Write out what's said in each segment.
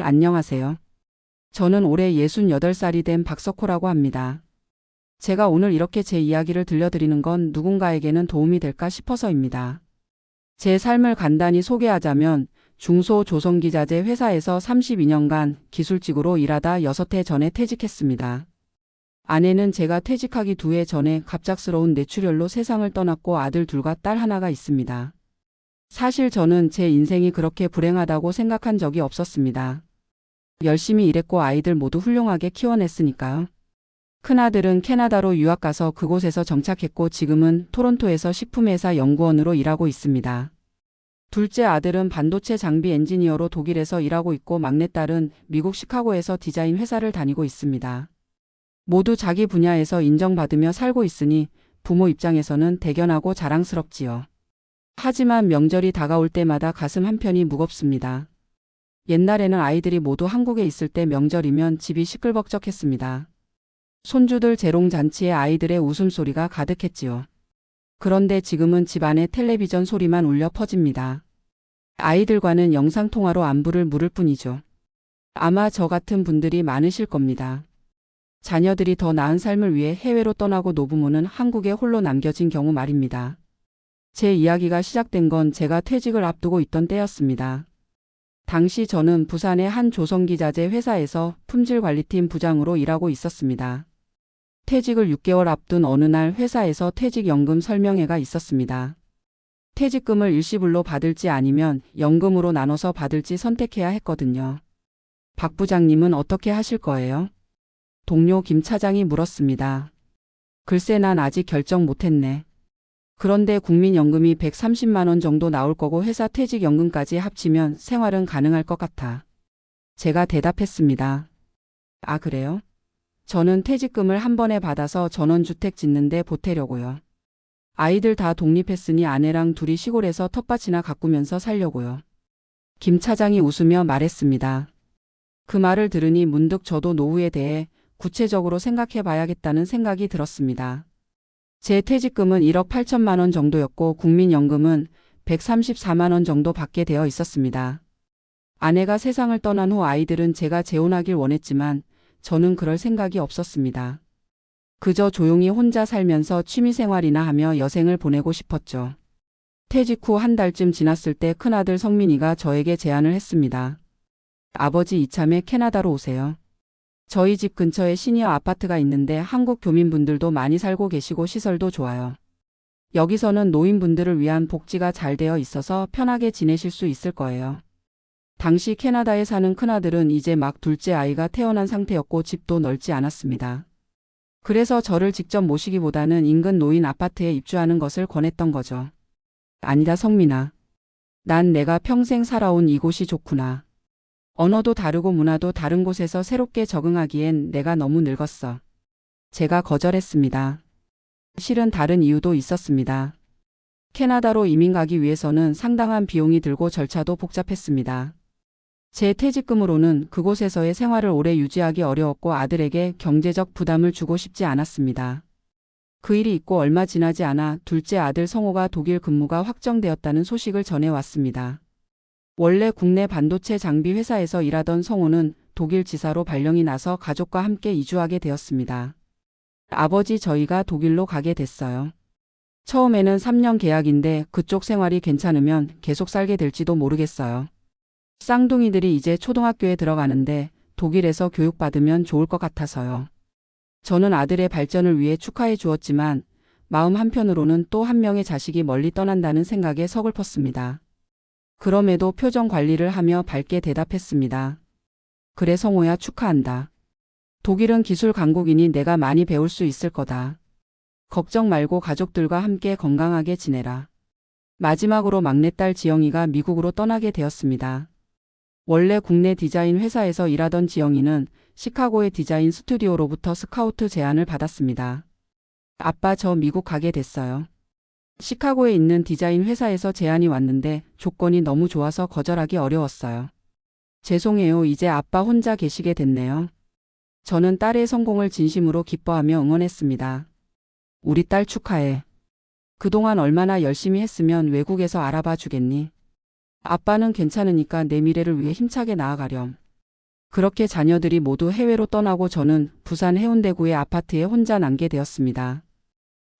안녕하세요. 저는 올해 68살이 된 박석호라고 합니다. 제가 오늘 이렇게 제 이야기를 들려드리는 건 누군가에게는 도움이 될까 싶어서입니다. 제 삶을 간단히 소개하자면 중소조선기자재 회사에서 32년간 기술직으로 일하다 6해 전에 퇴직했습니다. 아내는 제가 퇴직하기 2해 전에 갑작스러운 뇌출혈로 세상을 떠났고 아들 둘과 딸 하나가 있습니다. 사실 저는 제 인생이 그렇게 불행하다고 생각한 적이 없었습니다. 열심히 일했고 아이들 모두 훌륭하게 키워냈으니까요. 큰아들은 캐나다로 유학 가서 그곳에서 정착했고 지금은 토론토에서 식품회사 연구원으로 일하고 있습니다. 둘째 아들은 반도체 장비 엔지니어로 독일에서 일하고 있고 막내딸은 미국 시카고에서 디자인 회사를 다니고 있습니다. 모두 자기 분야에서 인정받으며 살고 있으니 부모 입장에서는 대견하고 자랑스럽지요. 하지만 명절이 다가올 때마다 가슴 한편이 무겁습니다. 옛날에는 아이들이 모두 한국에 있을 때 명절이면 집이 시끌벅적했습니다. 손주들 재롱잔치에 아이들의 웃음소리가 가득했지요. 그런데 지금은 집안에 텔레비전 소리만 울려 퍼집니다. 아이들과는 영상통화로 안부를 물을 뿐이죠. 아마 저 같은 분들이 많으실 겁니다. 자녀들이 더 나은 삶을 위해 해외로 떠나고 노부모는 한국에 홀로 남겨진 경우 말입니다. 제 이야기가 시작된 건 제가 퇴직을 앞두고 있던 때였습니다. 당시 저는 부산의 한 조선기자재 회사에서 품질관리팀 부장으로 일하고 있었습니다. 퇴직을 6개월 앞둔 어느 날 회사에서 퇴직연금 설명회가 있었습니다. 퇴직금을 일시불로 받을지 아니면 연금으로 나눠서 받을지 선택해야 했거든요. 박 부장님은 어떻게 하실 거예요? 동료 김 차장이 물었습니다. 글쎄 난 아직 결정 못했네. 그런데 국민연금이 130만 원 정도 나올 거고 회사 퇴직연금까지 합치면 생활은 가능할 것 같아. 제가 대답했습니다. 아 그래요? 저는 퇴직금을 한 번에 받아서 전원주택 짓는데 보태려고요. 아이들 다 독립했으니 아내랑 둘이 시골에서 텃밭이나 가꾸면서 살려고요. 김 차장이 웃으며 말했습니다. 그 말을 들으니 문득 저도 노후에 대해 구체적으로 생각해 봐야겠다는 생각이 들었습니다. 제 퇴직금은 1억 8천만 원 정도였고 국민연금은 134만 원 정도 받게 되어 있었습니다. 아내가 세상을 떠난 후 아이들은 제가 재혼하길 원했지만 저는 그럴 생각이 없었습니다. 그저 조용히 혼자 살면서 취미생활이나 하며 여생을 보내고 싶었죠. 퇴직 후 한 달쯤 지났을 때 큰아들 성민이가 저에게 제안을 했습니다. 아버지 이참에 캐나다로 오세요. 저희 집 근처에 시니어 아파트가 있는데 한국 교민분들도 많이 살고 계시고 시설도 좋아요. 여기서는 노인분들을 위한 복지가 잘 되어 있어서 편하게 지내실 수 있을 거예요. 당시 캐나다에 사는 큰아들은 이제 막 둘째 아이가 태어난 상태였고 집도 넓지 않았습니다. 그래서 저를 직접 모시기보다는 인근 노인 아파트에 입주하는 것을 권했던 거죠. 아니다 성민아. 난 내가 평생 살아온 이곳이 좋구나. 언어도 다르고 문화도 다른 곳에서 새롭게 적응하기엔 내가 너무 늙었어. 제가 거절했습니다. 실은 다른 이유도 있었습니다. 캐나다로 이민 가기 위해서는 상당한 비용이 들고 절차도 복잡했습니다. 제 퇴직금으로는 그곳에서의 생활을 오래 유지하기 어려웠고 아들에게 경제적 부담을 주고 싶지 않았습니다. 그 일이 있고 얼마 지나지 않아 둘째 아들 성호가 독일 근무가 확정되었다는 소식을 전해왔습니다. 원래 국내 반도체 장비 회사에서 일하던 성호는 독일 지사로 발령이 나서 가족과 함께 이주하게 되었습니다. 아버지 저희가 독일로 가게 됐어요. 처음에는 3년 계약인데 그쪽 생활이 괜찮으면 계속 살게 될지도 모르겠어요. 쌍둥이들이 이제 초등학교에 들어가는데 독일에서 교육받으면 좋을 것 같아서요. 저는 아들의 발전을 위해 축하해 주었지만 마음 한편으로는 또 한 명의 자식이 멀리 떠난다는 생각에 서글펐습니다. 그럼에도 표정 관리를 하며 밝게 대답했습니다. 그래 성호야 축하한다. 독일은 기술 강국이니 내가 많이 배울 수 있을 거다. 걱정 말고 가족들과 함께 건강하게 지내라. 마지막으로 막내딸 지영이가 미국으로 떠나게 되었습니다. 원래 국내 디자인 회사에서 일하던 지영이는 시카고의 디자인 스튜디오로부터 스카우트 제안을 받았습니다. 아빠 저 미국 가게 됐어요. 시카고에 있는 디자인 회사에서 제안이 왔는데 조건이 너무 좋아서 거절하기 어려웠어요. 죄송해요. 이제 아빠 혼자 계시게 됐네요. 저는 딸의 성공을 진심으로 기뻐하며 응원했습니다. 우리 딸 축하해. 그동안 얼마나 열심히 했으면 외국에서 알아봐 주겠니? 아빠는 괜찮으니까 내 미래를 위해 힘차게 나아가렴. 그렇게 자녀들이 모두 해외로 떠나고 저는 부산 해운대구의 아파트에 혼자 남게 되었습니다.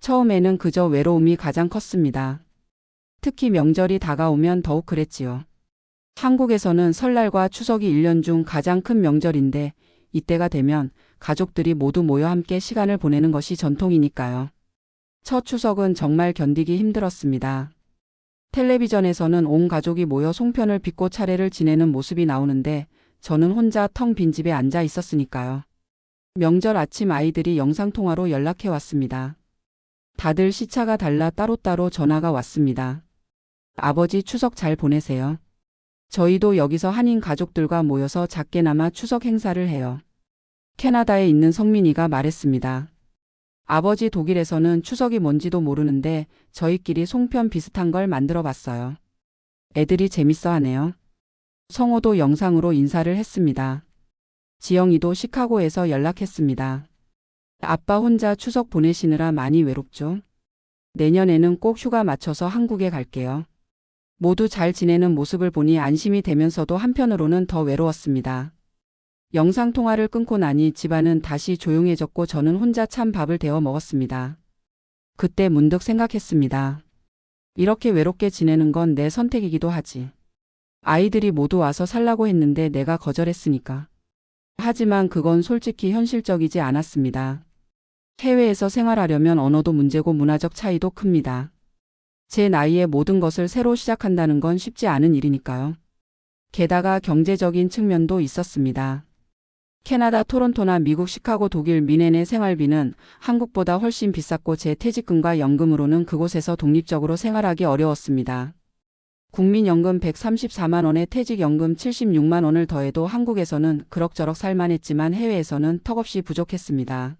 처음에는 그저 외로움이 가장 컸습니다. 특히 명절이 다가오면 더욱 그랬지요. 한국에서는 설날과 추석이 1년 중 가장 큰 명절인데 이때가 되면 가족들이 모두 모여 함께 시간을 보내는 것이 전통이니까요. 첫 추석은 정말 견디기 힘들었습니다. 텔레비전에서는 온 가족이 모여 송편을 빚고 차례를 지내는 모습이 나오는데 저는 혼자 텅 빈 집에 앉아 있었으니까요. 명절 아침 아이들이 영상통화로 연락해 왔습니다. 다들 시차가 달라 따로따로 전화가 왔습니다. 아버지 추석 잘 보내세요. 저희도 여기서 한인 가족들과 모여서 작게나마 추석 행사를 해요. 캐나다에 있는 성민이가 말했습니다. 아버지 독일에서는 추석이 뭔지도 모르는데 저희끼리 송편 비슷한 걸 만들어 봤어요. 애들이 재밌어 하네요. 성호도 영상으로 인사를 했습니다. 지영이도 시카고에서 연락했습니다. 아빠 혼자 추석 보내시느라 많이 외롭죠? 내년에는 꼭 휴가 맞춰서 한국에 갈게요. 모두 잘 지내는 모습을 보니 안심이 되면서도 한편으로는 더 외로웠습니다. 영상통화를 끊고 나니 집안은 다시 조용해졌고 저는 혼자 찬 밥을 데워 먹었습니다. 그때 문득 생각했습니다. 이렇게 외롭게 지내는 건 내 선택이기도 하지. 아이들이 모두 와서 살라고 했는데 내가 거절했으니까. 하지만 그건 솔직히 현실적이지 않았습니다. 해외에서 생활하려면 언어도 문제고 문화적 차이도 큽니다. 제 나이에 모든 것을 새로 시작한다는 건 쉽지 않은 일이니까요. 게다가 경제적인 측면도 있었습니다. 캐나다 토론토나 미국 시카고 독일 미넨의 생활비는 한국보다 훨씬 비쌌고 제 퇴직금과 연금으로는 그곳에서 독립적으로 생활하기 어려웠습니다. 국민연금 134만 원에 퇴직연금 76만 원을 더해도 한국에서는 그럭저럭 살만했지만 해외에서는 턱없이 부족했습니다.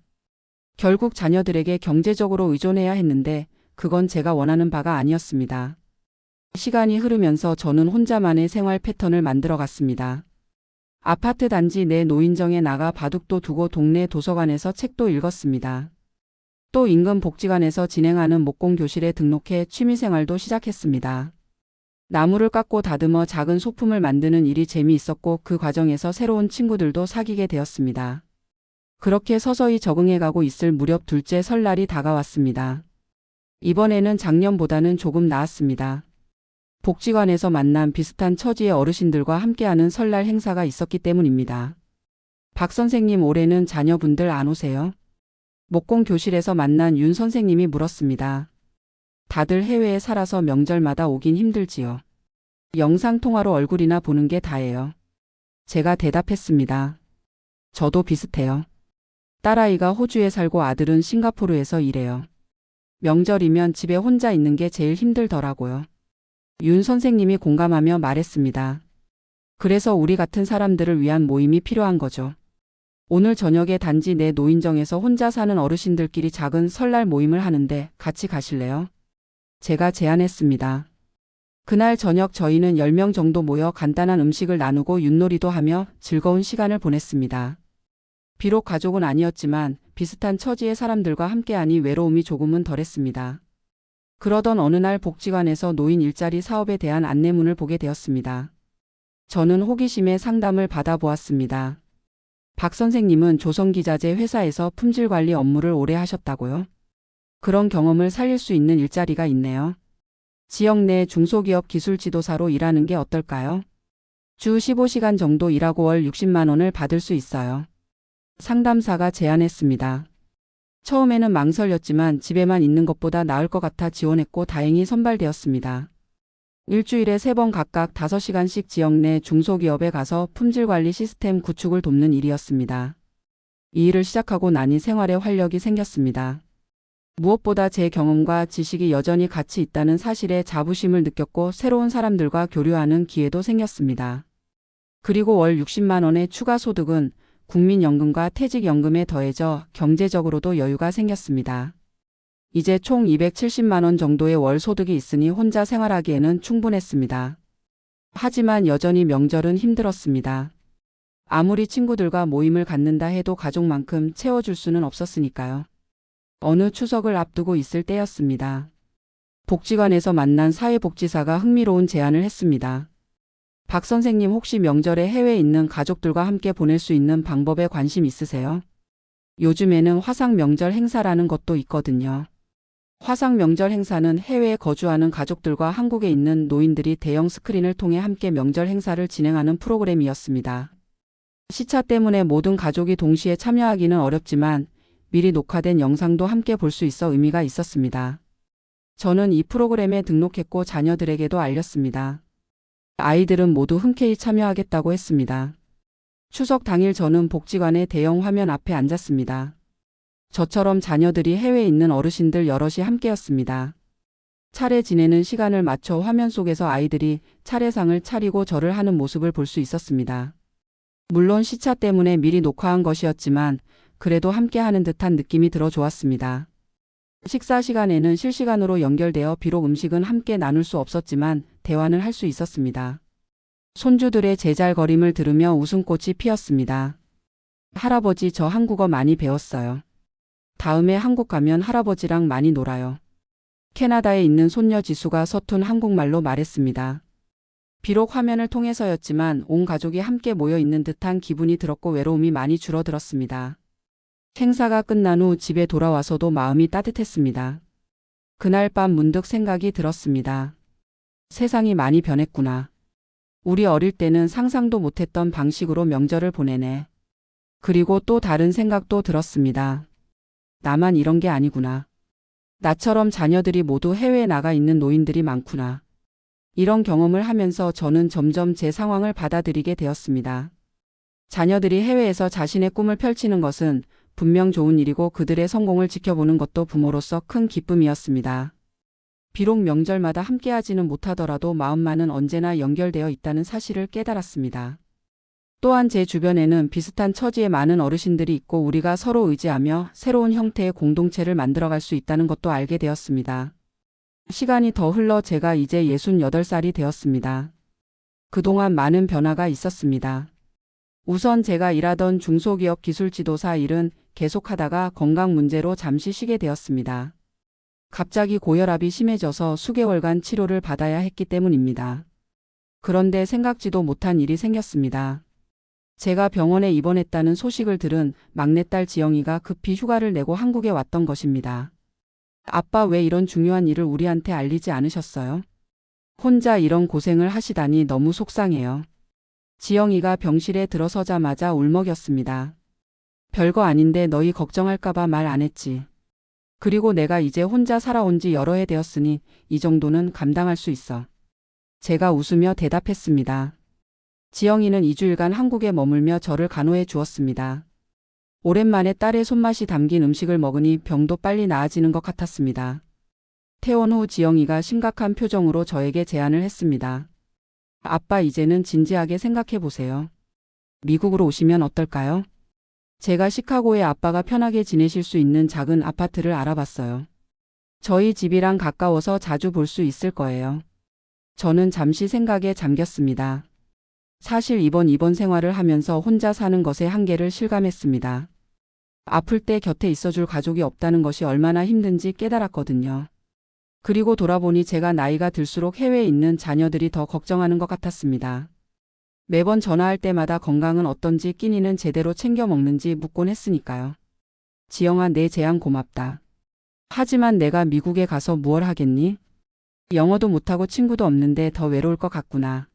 결국 자녀들에게 경제적으로 의존해야 했는데 그건 제가 원하는 바가 아니었습니다. 시간이 흐르면서 저는 혼자만의 생활 패턴을 만들어 갔습니다. 아파트 단지 내 노인정에 나가 바둑도 두고 동네 도서관에서 책도 읽었습니다. 또 인근 복지관에서 진행하는 목공 교실에 등록해 취미생활도 시작했습니다. 나무를 깎고 다듬어 작은 소품을 만드는 일이 재미있었고 그 과정에서 새로운 친구들도 사귀게 되었습니다. 그렇게 서서히 적응해가고 있을 무렵 둘째 설날이 다가왔습니다. 이번에는 작년보다는 조금 나았습니다. 복지관에서 만난 비슷한 처지의 어르신들과 함께하는 설날 행사가 있었기 때문입니다. 박 선생님 올해는 자녀분들 안 오세요? 목공 교실에서 만난 윤 선생님이 물었습니다. 다들 해외에 살아서 명절마다 오긴 힘들지요. 영상통화로 얼굴이나 보는 게 다예요. 제가 대답했습니다. 저도 비슷해요. 딸아이가 호주에 살고 아들은 싱가포르에서 일해요. 명절이면 집에 혼자 있는 게 제일 힘들더라고요. 윤 선생님이 공감하며 말했습니다. 그래서 우리 같은 사람들을 위한 모임이 필요한 거죠. 오늘 저녁에 단지 내 노인정에서 혼자 사는 어르신들끼리 작은 설날 모임을 하는데 같이 가실래요? 제가 제안했습니다. 그날 저녁 저희는 10명 정도 모여 간단한 음식을 나누고 윷놀이도 하며 즐거운 시간을 보냈습니다. 비록 가족은 아니었지만 비슷한 처지의 사람들과 함께하니 외로움이 조금은 덜했습니다. 그러던 어느 날 복지관에서 노인 일자리 사업에 대한 안내문을 보게 되었습니다. 저는 호기심에 상담을 받아보았습니다. 박 선생님은 조선기자재 회사에서 품질관리 업무를 오래 하셨다고요? 그런 경험을 살릴 수 있는 일자리가 있네요. 지역 내 중소기업 기술지도사로 일하는 게 어떨까요? 주 15시간 정도 일하고 월 60만 원을 받을 수 있어요. 상담사가 제안했습니다. 처음에는 망설였지만 집에만 있는 것보다 나을 것 같아 지원했고 다행히 선발되었습니다. 일주일에 3번 각각 5시간씩 지역 내 중소기업에 가서 품질관리 시스템 구축을 돕는 일이었습니다. 이 일을 시작하고 나니 생활에 활력이 생겼습니다. 무엇보다 제 경험과 지식이 여전히 가치 있다는 사실에 자부심을 느꼈고 새로운 사람들과 교류하는 기회도 생겼습니다. 그리고 월 60만 원의 추가 소득은 국민연금과 퇴직연금에 더해져 경제적으로도 여유가 생겼습니다. 이제 총 270만 원 정도의 월 소득이 있으니 혼자 생활하기에는 충분했습니다. 하지만 여전히 명절은 힘들었습니다. 아무리 친구들과 모임을 갖는다 해도 가족만큼 채워줄 수는 없었으니까요. 어느 추석을 앞두고 있을 때였습니다. 복지관에서 만난 사회복지사가 흥미로운 제안을 했습니다. 박 선생님 혹시 명절에 해외에 있는 가족들과 함께 보낼 수 있는 방법에 관심 있으세요? 요즘에는 화상 명절 행사라는 것도 있거든요. 화상 명절 행사는 해외에 거주하는 가족들과 한국에 있는 노인들이 대형 스크린을 통해 함께 명절 행사를 진행하는 프로그램이었습니다. 시차 때문에 모든 가족이 동시에 참여하기는 어렵지만 미리 녹화된 영상도 함께 볼 수 있어 의미가 있었습니다. 저는 이 프로그램에 등록했고 자녀들에게도 알렸습니다. 아이들은 모두 흔쾌히 참여하겠다고 했습니다. 추석 당일 저는 복지관의 대형 화면 앞에 앉았습니다. 저처럼 자녀들이 해외에 있는 어르신들 여럿이 함께였습니다. 차례 지내는 시간을 맞춰 화면 속에서 아이들이 차례상을 차리고 절을 하는 모습을 볼 수 있었습니다. 물론 시차 때문에 미리 녹화한 것이었지만 그래도 함께하는 듯한 느낌이 들어 좋았습니다. 식사 시간에는 실시간으로 연결되어 비록 음식은 함께 나눌 수 없었지만 대화는 할 수 있었습니다. 손주들의 제잘거림을 들으며 웃음꽃이 피었습니다. 할아버지, 저 한국어 많이 배웠어요. 다음에 한국 가면 할아버지랑 많이 놀아요. 캐나다에 있는 손녀 지수가 서툰 한국말로 말했습니다. 비록 화면을 통해서였지만 온 가족이 함께 모여 있는 듯한 기분이 들었고 외로움이 많이 줄어들었습니다. 행사가 끝난 후 집에 돌아와서도 마음이 따뜻했습니다. 그날 밤 문득 생각이 들었습니다. 세상이 많이 변했구나. 우리 어릴 때는 상상도 못했던 방식으로 명절을 보내네. 그리고 또 다른 생각도 들었습니다. 나만 이런 게 아니구나. 나처럼 자녀들이 모두 해외에 나가 있는 노인들이 많구나. 이런 경험을 하면서 저는 점점 제 상황을 받아들이게 되었습니다. 자녀들이 해외에서 자신의 꿈을 펼치는 것은 분명 좋은 일이고 그들의 성공을 지켜보는 것도 부모로서 큰 기쁨이었습니다. 비록 명절마다 함께하지는 못하더라도 마음만은 언제나 연결되어 있다는 사실을 깨달았습니다. 또한 제 주변에는 비슷한 처지의 많은 어르신들이 있고 우리가 서로 의지하며 새로운 형태의 공동체를 만들어갈 수 있다는 것도 알게 되었습니다. 시간이 더 흘러 제가 이제 68살이 되었습니다. 그동안 많은 변화가 있었습니다. 우선 제가 일하던 중소기업 기술지도사 일은 계속하다가 건강 문제로 잠시 쉬게 되었습니다. 갑자기 고혈압이 심해져서 수개월간 치료를 받아야 했기 때문입니다. 그런데 생각지도 못한 일이 생겼습니다. 제가 병원에 입원했다는 소식을 들은 막내딸 지영이가 급히 휴가를 내고 한국에 왔던 것입니다. 아빠, 왜 이런 중요한 일을 우리한테 알리지 않으셨어요? 혼자 이런 고생을 하시다니 너무 속상해요. 지영이가 병실에 들어서자마자 울먹였습니다. 별거 아닌데 너희 걱정할까봐 말 안 했지. 그리고 내가 이제 혼자 살아온 지 여러 해 되었으니 이 정도는 감당할 수 있어. 제가 웃으며 대답했습니다. 지영이는 2주일간 한국에 머물며 저를 간호해 주었습니다. 오랜만에 딸의 손맛이 담긴 음식을 먹으니 병도 빨리 나아지는 것 같았습니다. 퇴원 후 지영이가 심각한 표정으로 저에게 제안을 했습니다. 아빠, 이제는 진지하게 생각해 보세요. 미국으로 오시면 어떨까요? 제가 시카고에 아빠가 편하게 지내실 수 있는 작은 아파트를 알아봤어요. 저희 집이랑 가까워서 자주 볼 수 있을 거예요. 저는 잠시 생각에 잠겼습니다. 사실 이번 입원 생활을 하면서 혼자 사는 것의 한계를 실감했습니다. 아플 때 곁에 있어줄 가족이 없다는 것이 얼마나 힘든지 깨달았거든요. 그리고 돌아보니 제가 나이가 들수록 해외에 있는 자녀들이 더 걱정하는 것 같았습니다. 매번 전화할 때마다 건강은 어떤지, 끼니는 제대로 챙겨 먹는지 묻곤 했으니까요. 지영아, 내 제안 고맙다. 하지만 내가 미국에 가서 무얼 하겠니? 영어도 못하고 친구도 없는데 더 외로울 것 같구나.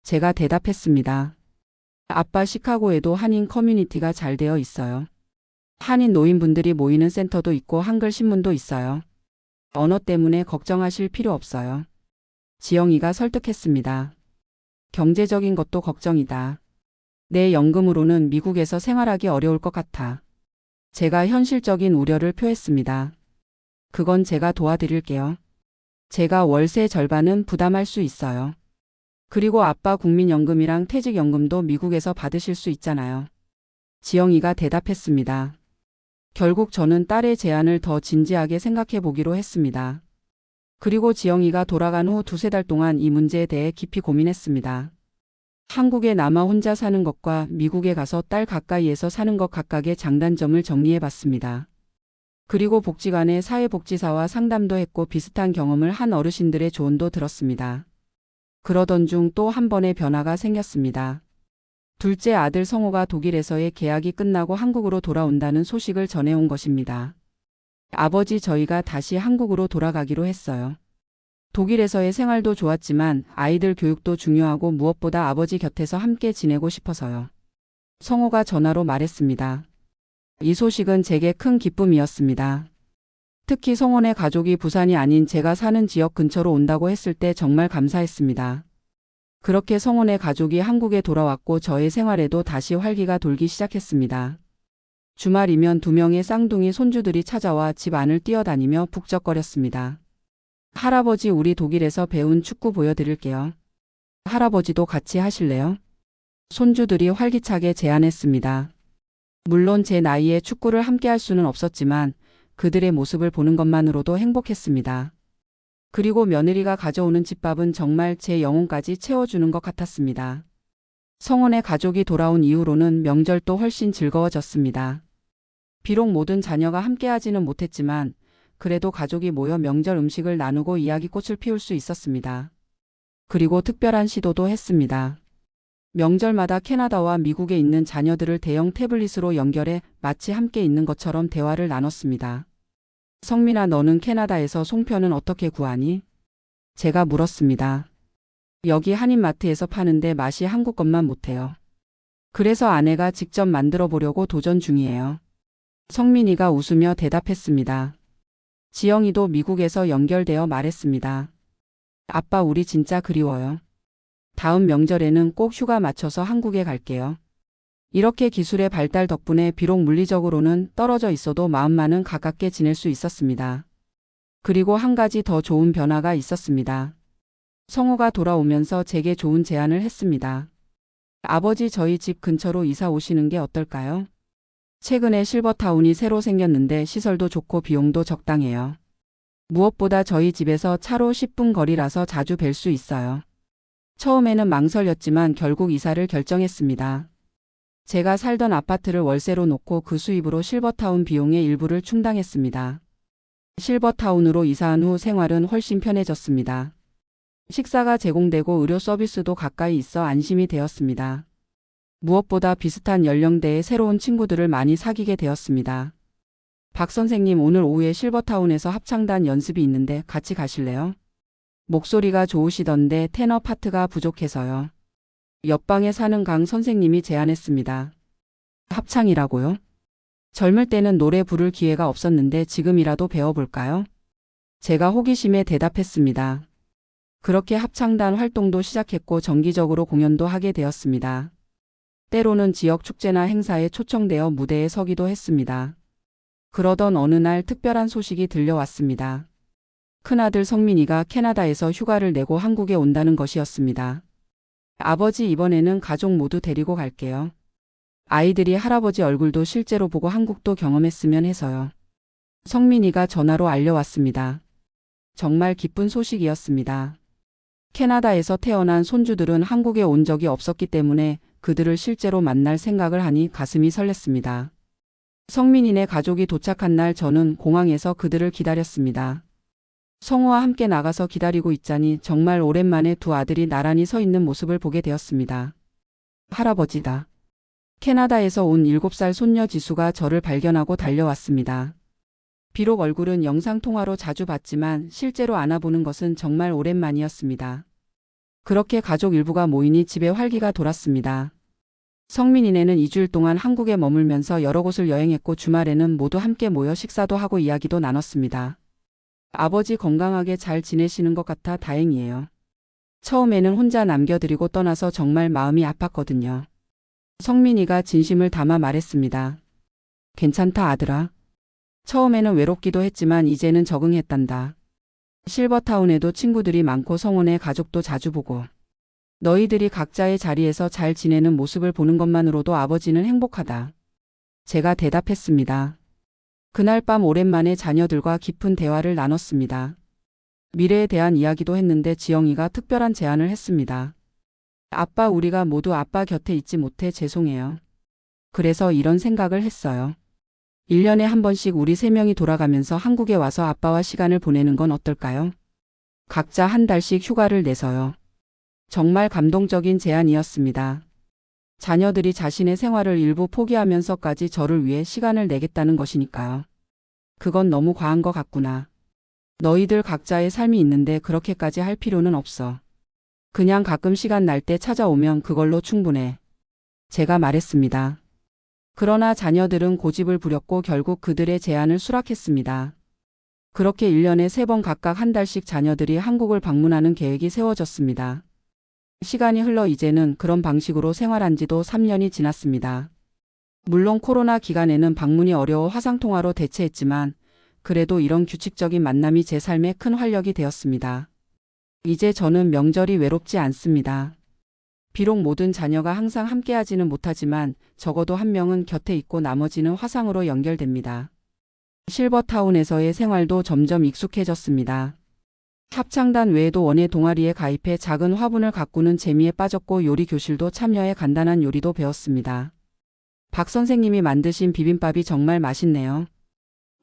제가 대답했습니다. 아빠, 시카고에도 한인 커뮤니티가 잘 되어 있어요. 한인 노인분들이 모이는 센터도 있고 한글 신문도 있어요. 언어 때문에 걱정하실 필요 없어요. 지영이가 설득했습니다. 경제적인 것도 걱정이다. 내 연금으로는 미국에서 생활하기 어려울 것 같아. 제가 현실적인 우려를 표했습니다. 그건 제가 도와드릴게요. 제가 월세 절반은 부담할 수 있어요. 그리고 아빠 국민연금이랑 퇴직연금도 미국에서 받으실 수 있잖아요. 지영이가 대답했습니다. 결국 저는 딸의 제안을 더 진지하게 생각해 보기로 했습니다. 그리고 지영이가 돌아간 후 2~3달 동안 이 문제에 대해 깊이 고민했습니다. 한국에 남아 혼자 사는 것과 미국에 가서 딸 가까이에서 사는 것 각각의 장단점을 정리해 봤습니다. 그리고 복지관의 사회복지사와 상담도 했고 비슷한 경험을 한 어르신들의 조언도 들었습니다. 그러던 중 또 한 번의 변화가 생겼습니다. 둘째 아들 성호가 독일에서의 계약이 끝나고 한국으로 돌아온다는 소식을 전해온 것입니다. 아버지 저희가 다시 한국으로 돌아가기로 했어요. 독일에서의 생활도 좋았지만 아이들 교육도 중요하고 무엇보다 아버지 곁에서 함께 지내고 싶어서요. 성호가 전화로 말했습니다. 이 소식은 제게 큰 기쁨이었습니다. 특히 성호네 가족이 부산이 아닌 제가 사는 지역 근처로 온다고 했을 때 정말 감사했습니다. 그렇게 성호네 가족이 한국에 돌아왔고 저의 생활에도 다시 활기가 돌기 시작했습니다. 주말이면 2명의 쌍둥이 손주들이 찾아와 집 안을 뛰어다니며 북적거렸습니다. 할아버지 우리 독일에서 배운 축구 보여드릴게요. 할아버지도 같이 하실래요? 손주들이 활기차게 제안했습니다. 물론 제 나이에 축구를 함께 할 수는 없었지만 그들의 모습을 보는 것만으로도 행복했습니다. 그리고 며느리가 가져오는 집밥은 정말 제 영혼까지 채워주는 것 같았습니다. 성원의 가족이 돌아온 이후로는 명절도 훨씬 즐거워졌습니다. 비록 모든 자녀가 함께하지는 못했지만 그래도 가족이 모여 명절 음식을 나누고 이야기꽃을 피울 수 있었습니다. 그리고 특별한 시도도 했습니다. 명절마다 캐나다와 미국에 있는 자녀들을 대형 태블릿으로 연결해 마치 함께 있는 것처럼 대화를 나눴습니다. 성민아, 너는 캐나다에서 송편은 어떻게 구하니? 제가 물었습니다. 여기 한인마트에서 파는데 맛이 한국 것만 못해요. 그래서 아내가 직접 만들어 보려고 도전 중이에요. 성민이가 웃으며 대답했습니다. 지영이도 미국에서 연결되어 말했습니다. 아빠, 우리 진짜 그리워요. 다음 명절에는 꼭 휴가 맞춰서 한국에 갈게요. 이렇게 기술의 발달 덕분에 비록 물리적으로는 떨어져 있어도 마음만은 가깝게 지낼 수 있었습니다. 그리고 한 가지 더 좋은 변화가 있었습니다. 성호가 돌아오면서 제게 좋은 제안을 했습니다. 아버지, 저희 집 근처로 이사 오시는 게 어떨까요? 최근에 실버타운이 새로 생겼는데 시설도 좋고 비용도 적당해요. 무엇보다 저희 집에서 차로 10분 거리라서 자주 뵐 수 있어요. 처음에는 망설였지만 결국 이사를 결정했습니다. 제가 살던 아파트를 월세로 놓고 그 수입으로 실버타운 비용의 일부를 충당했습니다. 실버타운으로 이사한 후 생활은 훨씬 편해졌습니다. 식사가 제공되고 의료 서비스도 가까이 있어 안심이 되었습니다. 무엇보다 비슷한 연령대의 새로운 친구들을 많이 사귀게 되었습니다. 박 선생님, 오늘 오후에 실버타운에서 합창단 연습이 있는데 같이 가실래요? 목소리가 좋으시던데 테너 파트가 부족해서요. 옆방에 사는 강 선생님이 제안했습니다. 합창이라고요? 젊을 때는 노래 부를 기회가 없었는데 지금이라도 배워볼까요? 제가 호기심에 대답했습니다. 그렇게 합창단 활동도 시작했고 정기적으로 공연도 하게 되었습니다. 때로는 지역 축제나 행사에 초청되어 무대에 서기도 했습니다. 그러던 어느 날 특별한 소식이 들려왔습니다. 큰아들 성민이가 캐나다에서 휴가를 내고 한국에 온다는 것이었습니다. 아버지, 이번에는 가족 모두 데리고 갈게요. 아이들이 할아버지 얼굴도 실제로 보고 한국도 경험했으면 해서요. 성민이가 전화로 알려왔습니다. 정말 기쁜 소식이었습니다. 캐나다에서 태어난 손주들은 한국에 온 적이 없었기 때문에 그들을 실제로 만날 생각을 하니 가슴이 설렜습니다. 성민이네 가족이 도착한 날 저는 공항에서 그들을 기다렸습니다. 성우와 함께 나가서 기다리고 있자니 정말 오랜만에 두 아들이 나란히 서 있는 모습을 보게 되었습니다. 할아버지다. 캐나다에서 온 7살 손녀 지수가 저를 발견하고 달려왔습니다. 비록 얼굴은 영상통화로 자주 봤지만 실제로 안아보는 것은 정말 오랜만이었습니다. 그렇게 가족 일부가 모이니 집에 활기가 돌았습니다. 성민이네는 2주일 동안 한국에 머물면서 여러 곳을 여행했고 주말에는 모두 함께 모여 식사도 하고 이야기도 나눴습니다. 아버지 건강하게 잘 지내시는 것 같아 다행이에요. 처음에는 혼자 남겨드리고 떠나서 정말 마음이 아팠거든요. 성민이가 진심을 담아 말했습니다. 괜찮다 아들아. 처음에는 외롭기도 했지만 이제는 적응했단다. 실버타운에도 친구들이 많고 성원의 가족도 자주 보고 너희들이 각자의 자리에서 잘 지내는 모습을 보는 것만으로도 아버지는 행복하다. 제가 대답했습니다. 그날 밤 오랜만에 자녀들과 깊은 대화를 나눴습니다. 미래에 대한 이야기도 했는데 지영이가 특별한 제안을 했습니다. 아빠, 우리가 모두 아빠 곁에 있지 못해 죄송해요. 그래서 이런 생각을 했어요. 1년에 한 번씩 우리 3명이 돌아가면서 한국에 와서 아빠와 시간을 보내는 건 어떨까요? 각자 한 달씩 휴가를 내서요. 정말 감동적인 제안이었습니다. 자녀들이 자신의 생활을 일부 포기하면서까지 저를 위해 시간을 내겠다는 것이니까요. 그건 너무 과한 것 같구나. 너희들 각자의 삶이 있는데 그렇게까지 할 필요는 없어. 그냥 가끔 시간 날 때 찾아오면 그걸로 충분해. 제가 말했습니다. 그러나 자녀들은 고집을 부렸고 결국 그들의 제안을 수락했습니다. 그렇게 1년에 3번 각각 한 달씩 자녀들이 한국을 방문하는 계획이 세워졌습니다. 시간이 흘러 이제는 그런 방식으로 생활한 지도 3년이 지났습니다. 물론 코로나 기간에는 방문이 어려워 화상통화로 대체했지만 그래도 이런 규칙적인 만남이 제 삶에 큰 활력이 되었습니다. 이제 저는 명절이 외롭지 않습니다. 비록 모든 자녀가 항상 함께하지는 못하지만 적어도 한 명은 곁에 있고 나머지는 화상으로 연결됩니다. 실버타운에서의 생활도 점점 익숙해졌습니다. 합창단 외에도 원예 동아리에 가입해 작은 화분을 가꾸는 재미에 빠졌고 요리 교실도 참여해 간단한 요리도 배웠습니다. 박 선생님이 만드신 비빔밥이 정말 맛있네요.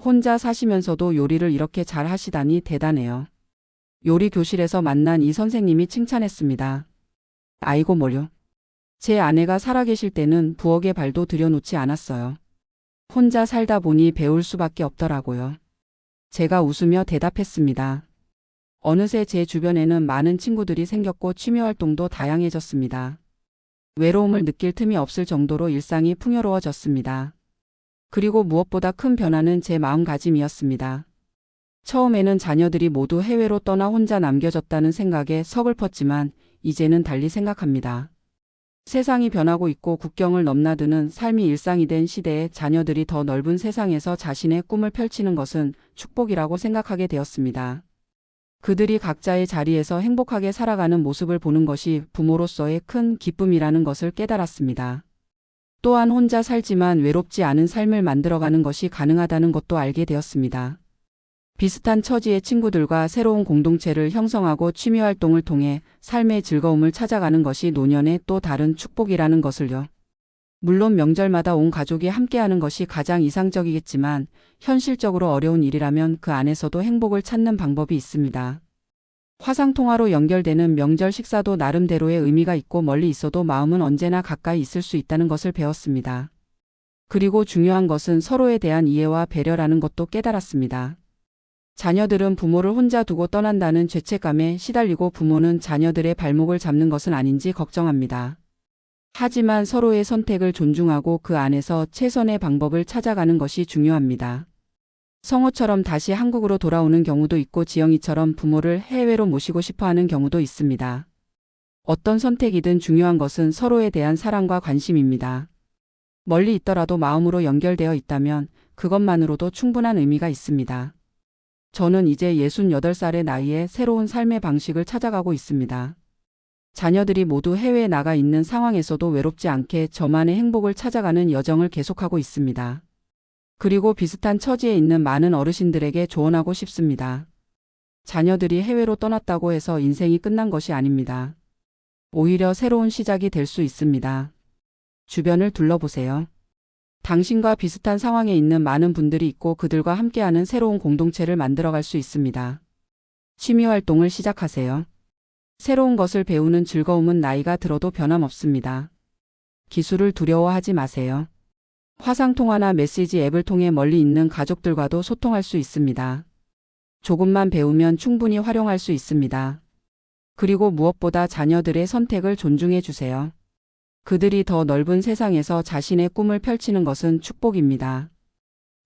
혼자 사시면서도 요리를 이렇게 잘 하시다니 대단해요. 요리 교실에서 만난 이 선생님이 칭찬했습니다. 아이고 뭐려. 제 아내가 살아계실 때는 부엌에 발도 들여놓지 않았어요. 혼자 살다 보니 배울 수밖에 없더라고요. 제가 웃으며 대답했습니다. 어느새 제 주변에는 많은 친구들이 생겼고 취미활동도 다양해졌습니다. 외로움을 느낄 틈이 없을 정도로 일상이 풍요로워졌습니다. 그리고 무엇보다 큰 변화는 제 마음가짐이었습니다. 처음에는 자녀들이 모두 해외로 떠나 혼자 남겨졌다는 생각에 서글펐지만 이제는 달리 생각합니다. 세상이 변하고 있고 국경을 넘나드는 삶이 일상이 된 시대에 자녀들이 더 넓은 세상에서 자신의 꿈을 펼치는 것은 축복이라고 생각하게 되었습니다. 그들이 각자의 자리에서 행복하게 살아가는 모습을 보는 것이 부모로서의 큰 기쁨이라는 것을 깨달았습니다. 또한 혼자 살지만 외롭지 않은 삶을 만들어가는 것이 가능하다는 것도 알게 되었습니다. 비슷한 처지의 친구들과 새로운 공동체를 형성하고 취미활동을 통해 삶의 즐거움을 찾아가는 것이 노년의 또 다른 축복이라는 것을요. 물론 명절마다 온 가족이 함께하는 것이 가장 이상적이겠지만 현실적으로 어려운 일이라면 그 안에서도 행복을 찾는 방법이 있습니다. 화상통화로 연결되는 명절 식사도 나름대로의 의미가 있고 멀리 있어도 마음은 언제나 가까이 있을 수 있다는 것을 배웠습니다. 그리고 중요한 것은 서로에 대한 이해와 배려라는 것도 깨달았습니다. 자녀들은 부모를 혼자 두고 떠난다는 죄책감에 시달리고 부모는 자녀들의 발목을 잡는 것은 아닌지 걱정합니다. 하지만 서로의 선택을 존중하고 그 안에서 최선의 방법을 찾아가는 것이 중요합니다. 성호처럼 다시 한국으로 돌아오는 경우도 있고 지영이처럼 부모를 해외로 모시고 싶어하는 경우도 있습니다. 어떤 선택이든 중요한 것은 서로에 대한 사랑과 관심입니다. 멀리 있더라도 마음으로 연결되어 있다면 그것만으로도 충분한 의미가 있습니다. 저는 이제 68살의 나이에 새로운 삶의 방식을 찾아가고 있습니다. 자녀들이 모두 해외에 나가 있는 상황에서도 외롭지 않게 저만의 행복을 찾아가는 여정을 계속하고 있습니다. 그리고 비슷한 처지에 있는 많은 어르신들에게 조언하고 싶습니다. 자녀들이 해외로 떠났다고 해서 인생이 끝난 것이 아닙니다. 오히려 새로운 시작이 될 수 있습니다. 주변을 둘러보세요. 당신과 비슷한 상황에 있는 많은 분들이 있고 그들과 함께하는 새로운 공동체를 만들어갈 수 있습니다. 취미활동을 시작하세요. 새로운 것을 배우는 즐거움은 나이가 들어도 변함없습니다. 기술을 두려워하지 마세요. 화상통화나 메시지 앱을 통해 멀리 있는 가족들과도 소통할 수 있습니다. 조금만 배우면 충분히 활용할 수 있습니다. 그리고 무엇보다 자녀들의 선택을 존중해 주세요. 그들이 더 넓은 세상에서 자신의 꿈을 펼치는 것은 축복입니다.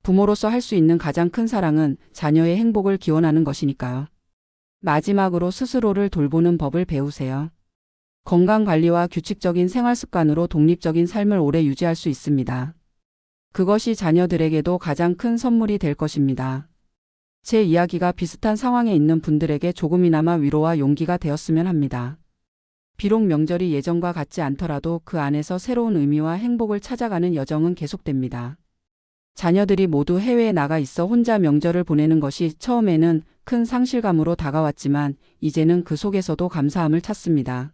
부모로서 할 수 있는 가장 큰 사랑은 자녀의 행복을 기원하는 것이니까요. 마지막으로 스스로를 돌보는 법을 배우세요. 건강관리와 규칙적인 생활습관으로 독립적인 삶을 오래 유지할 수 있습니다. 그것이 자녀들에게도 가장 큰 선물이 될 것입니다. 제 이야기가 비슷한 상황에 있는 분들에게 조금이나마 위로와 용기가 되었으면 합니다. 비록 명절이 예전과 같지 않더라도 그 안에서 새로운 의미와 행복을 찾아가는 여정은 계속됩니다. 자녀들이 모두 해외에 나가 있어 혼자 명절을 보내는 것이 처음에는 큰 상실감으로 다가왔지만 이제는 그 속에서도 감사함을 찾습니다.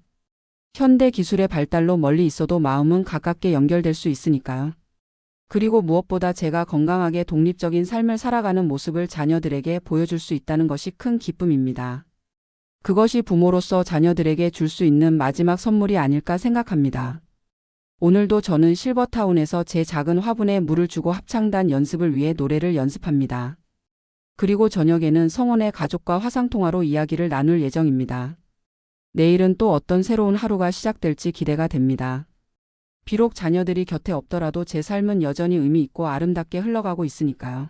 현대 기술의 발달로 멀리 있어도 마음은 가깝게 연결될 수 있으니까요. 그리고 무엇보다 제가 건강하게 독립적인 삶을 살아가는 모습을 자녀들에게 보여줄 수 있다는 것이 큰 기쁨입니다. 그것이 부모로서 자녀들에게 줄 수 있는 마지막 선물이 아닐까 생각합니다. 오늘도 저는 실버타운에서 제 작은 화분에 물을 주고 합창단 연습을 위해 노래를 연습합니다. 그리고 저녁에는 성원의 가족과 화상통화로 이야기를 나눌 예정입니다. 내일은 또 어떤 새로운 하루가 시작될지 기대가 됩니다. 비록 자녀들이 곁에 없더라도 제 삶은 여전히 의미 있고 아름답게 흘러가고 있으니까요.